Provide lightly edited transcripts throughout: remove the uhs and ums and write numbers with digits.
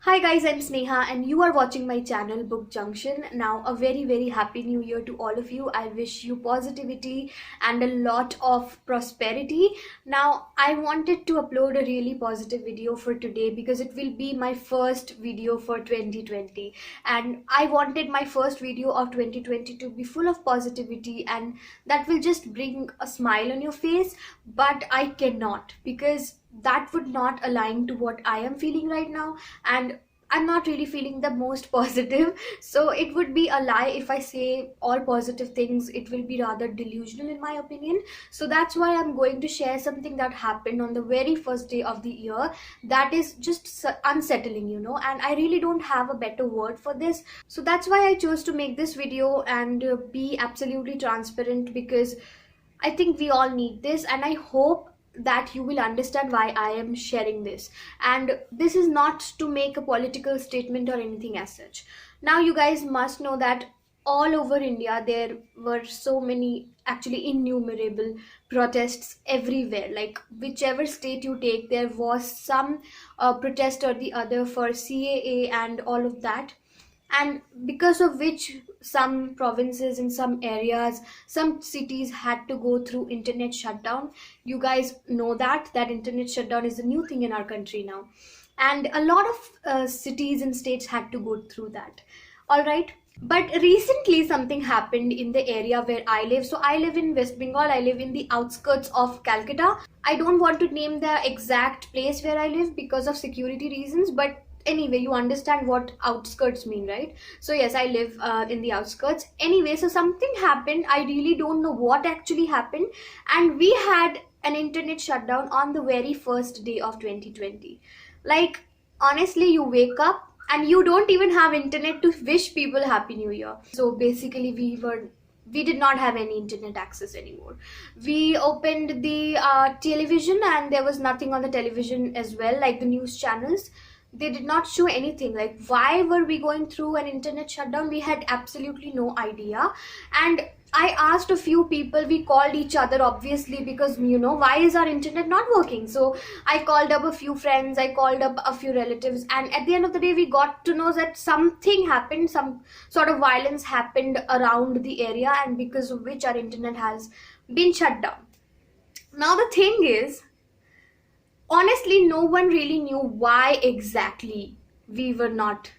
Hi guys, I'm Sneha and you are watching my channel Book Junction. Now a very happy new year to all of you. I wish you positivity and a lot of prosperity. Now I wanted to upload a really positive video for today because it will be my first video for 2020 and I wanted my first video of 2020 to be full of positivity and that will just bring a smile on your face, but I cannot because that would not align to what I am feeling right now, and I'm not really feeling the most positive. So it would be a lie if I say all positive things. It will be rather delusional in my opinion. So that's why I'm going to share something that happened on the very first day of the year that is just unsettling, and I really don't have a better word for this. So that's why I chose to make this video and be absolutely transparent, because I think we all need this, and I hope that you will understand why I am sharing this. And this is not to make a political statement or anything as such. Now, you guys must know that all over India there were so many, actually innumerable protests everywhere. Like whichever state you take, there was some protest or the other for CAA and all of that, and because of which some provinces in some areas, some cities had to go through internet shutdown. You guys know that internet shutdown is a new thing in our country now, and a lot of cities and states had to go through that. All right, but recently something happened in the area where I live. So I live in West Bengal. I live in the outskirts of Calcutta. I don't want to name the exact place where I live because of security reasons, but anyway, you understand what outskirts mean, right? So yes, I live in the outskirts. Anyway, so something happened. I really don't know what actually happened, and we had an internet shutdown on the very first day of 2020. Like, honestly, you wake up and you don't even have internet to wish people happy new year. So basically we did not have any internet access anymore. We opened the television and there was nothing on the television as well, like the news channels. They did not show anything. Like, why were we going through an internet shutdown? We had absolutely no idea. And I asked a few people. We called each other, obviously, because why is our internet not working? So I called up a few friends, I called up a few relatives, and at the end of the day we got to know that something happened, some sort of violence happened around the area, and because of which our internet has been shut down. Now the thing is, honestly, no one really knew why exactly we were not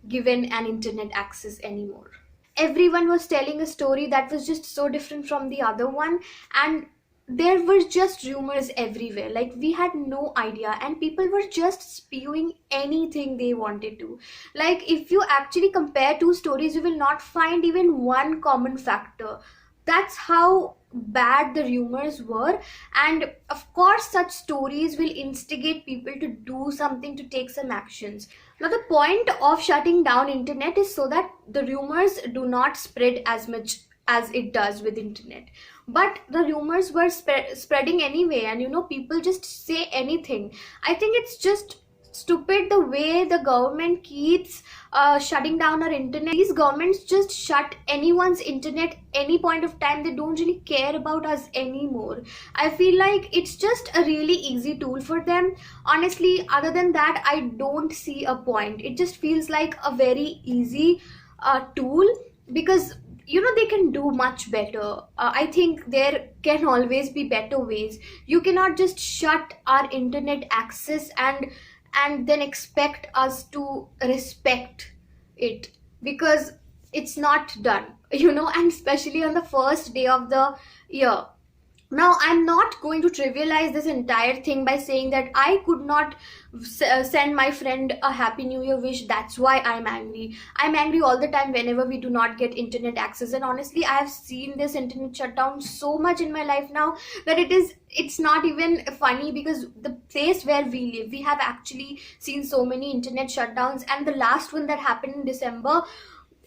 given an internet access anymore. Everyone was telling a story that was just so different from the other one, and there were just rumors everywhere. Like, we had no idea, and people were just spewing anything they wanted to. Like, if you actually compare two stories, you will not find even one common factor. That's how bad the rumors were, and of course such stories will instigate people to do something, to take some actions. Now the point of shutting down internet is so that the rumors do not spread as much as it does with internet. But the rumors were spreading anyway, and people just say anything. I think it's just stupid the way the government keeps shutting down our internet. These governments just shut anyone's internet any point of time. They don't really care about us anymore. I feel like it's just a really easy tool for them. Honestly, other than that, I don't see a point. It just feels like a very easy tool, because they can do much better. I think there can always be better ways. You cannot just shut our internet access and then expect us to respect it, because it's not done, and especially on the first day of the year. Now, I'm not going to trivialize this entire thing by saying that I could not send my friend a happy new year wish. That's why I'm angry. I'm angry all the time whenever we do not get internet access. And honestly, I have seen this internet shutdown so much in my life now that it's not even funny, because the place where we live, we have actually seen so many internet shutdowns. And the last one that happened in December,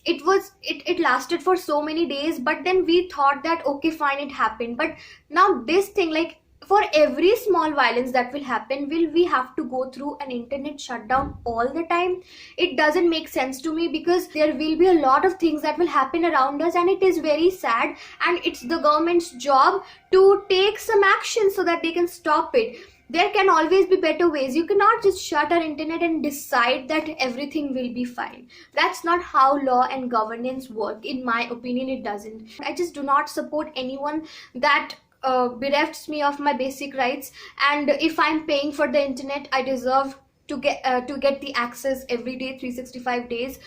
it lasted for so many days, but then we thought that okay, fine, it happened. But now this thing, like, for every small violence that will happen, will we have to go through an internet shutdown all the time? It doesn't make sense to me, because there will be a lot of things that will happen around us, and it is very sad, and it's the government's job to take some action so that they can stop it. There can always be better ways. You cannot just shut our internet and decide that everything will be fine. That's not how law and governance work. In my opinion, it doesn't. I just do not support anyone that berefts me of my basic rights. And if I'm paying for the internet, I deserve to get the access every day, 365 days,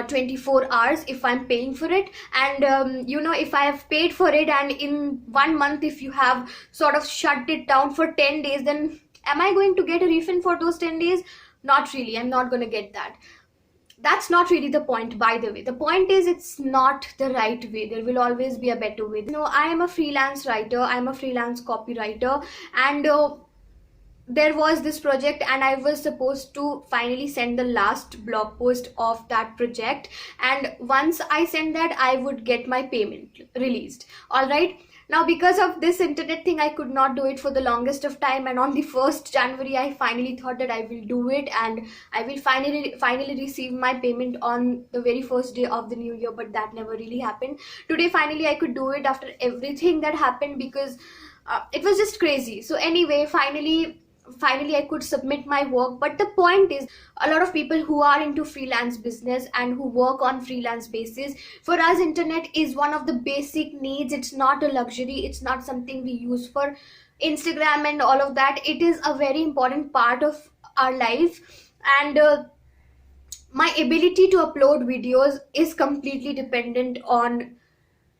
24 hours, if I'm paying for it. And if I have paid for it, and in 1 month if you have sort of shut it down for 10 days, then am I going to get a refund for those 10 days? Not really. I'm not going to get that. That's not really the point, by the way. The point is, it's not the right way. There will always be a better way. I am a freelance writer, I'm a freelance copywriter, and there was this project, and I was supposed to finally send the last blog post of that project, and once I send that, I would get my payment released. All right, now because of this internet thing, I could not do it for the longest of time, and on the 1st January I finally thought that I will do it, and I will finally receive my payment on the very first day of the new year. But that never really happened. Today finally I could do it after everything that happened, because it was just crazy. So anyway, finally I could submit my work. But the point is, a lot of people who are into freelance business and who work on freelance basis, for us internet is one of the basic needs. It's not a luxury, it's not something we use for Instagram and all of that. It is a very important part of our life, and my ability to upload videos is completely dependent on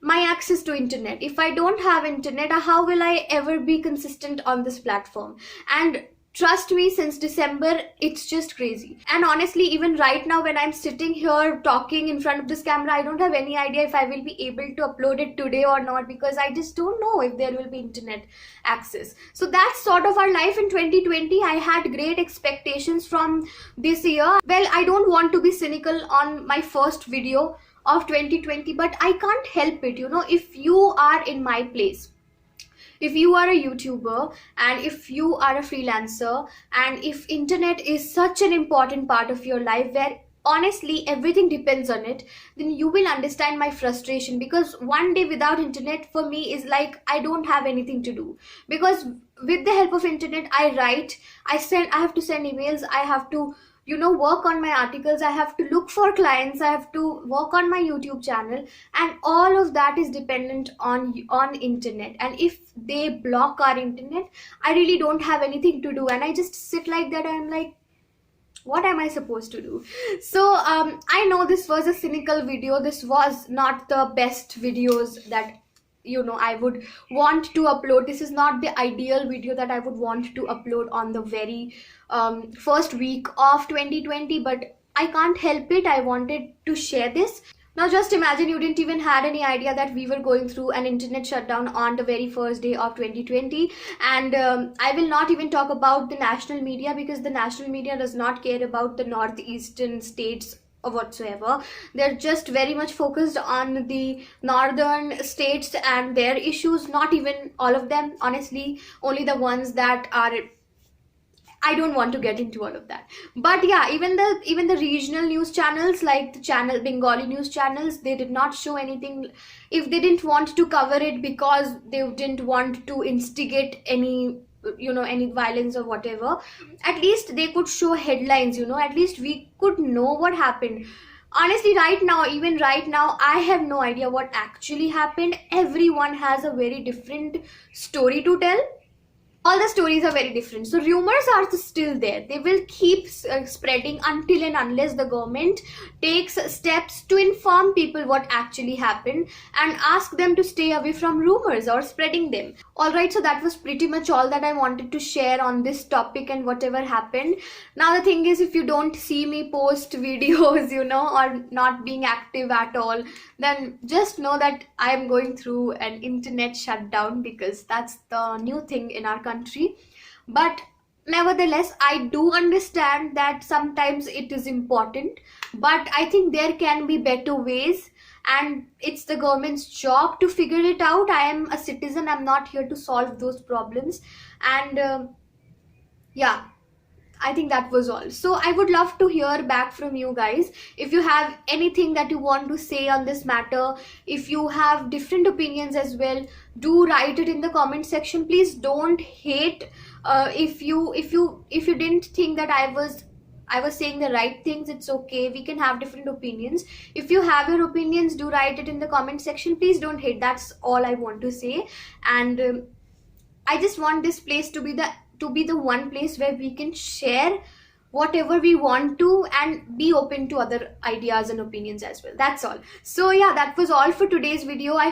my access to internet. If I don't have internet, how will I ever be consistent on this platform? And trust me, since December, it's just crazy. And honestly, even right now when I'm sitting here talking in front of this camera, I don't have any idea if I will be able to upload it today or not, because I just don't know if there will be internet access. So that's sort of our life in 2020. I had great expectations from this year. Well, I don't want to be cynical on my first video of 2020, but I can't help it. If you are in my place, if you are a YouTuber, and if you are a freelancer, and if internet is such an important part of your life where honestly everything depends on it, then you will understand my frustration. Because one day without internet for me is like I don't have anything to do. Because with the help of internet, I write, I have to send emails, I have to work on my articles, I have to look for clients, I have to work on my YouTube channel, and all of that is dependent on internet. And if they block our internet, I really don't have anything to do, and I just sit like that. I'm like, what am I supposed to do? So I know this was a cynical video. This was not the best videos that I would want to upload. This is not the ideal video that I would want to upload on the very first week of 2020, but I can't help it. I wanted to share this. Now just imagine you didn't even had any idea that we were going through an internet shutdown on the very first day of 2020. And I will not even talk about the national media, because the national media does not care about the northeastern states or whatsoever. They're just very much focused on the northern states and their issues. Not even all of them, honestly, only the ones that are, I don't want to get into all of that. But yeah, even the regional news channels, like the channel Bengali news channels, they did not show anything. If they didn't want to cover it because they didn't want to instigate any violence or whatever, at least they could show headlines. At least we could know what happened. Honestly, even right now, I have no idea what actually happened. Everyone has a very different story to tell. All the stories are very different. So rumors are still there. They will keep spreading until and unless the government takes steps to inform people what actually happened and ask them to stay away from rumors or spreading them. Alright, so that was pretty much all that I wanted to share on this topic and whatever happened. Now the thing is, if you don't see me post videos, or not being active at all, then just know that I am going through an internet shutdown, because that's the new thing in our country. But nevertheless, I do understand that sometimes it is important, but I think there can be better ways, and it's the government's job to figure it out. I am a citizen, I'm not here to solve those problems. And yeah, I think that was all. So I would love to hear back from you guys. If you have anything that you want to say on this matter, if you have different opinions as well, do write it in the comment section. Please don't hate If you didn't think that I was saying the right things, it's okay. We can have different opinions. If you have your opinions, do write it in the comment section. Please don't hate. That's all I want to say. And I just want this place to be the one place where we can share whatever we want to and be open to other ideas and opinions as well. That's all. So yeah, that was all for today's video. I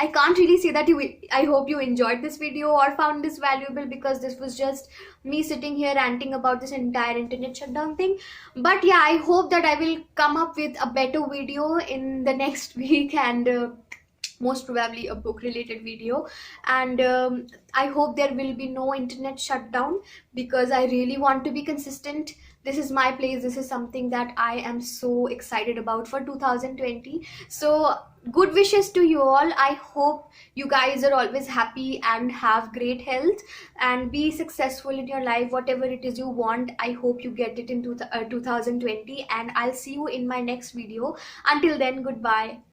can't really say that I hope you enjoyed this video or found this valuable, because this was just me sitting here ranting about this entire internet shutdown thing. But yeah, I hope that I will come up with a better video in the next week, and most probably a book related video. And I hope there will be no internet shutdown, because I really want to be consistent. This is my place. This is something that I am so excited about for 2020. So good wishes to you all. I hope you guys are always happy and have great health and be successful in your life. Whatever it is you want, I hope you get it in 2020. And I'll see you in my next video. Until then, goodbye.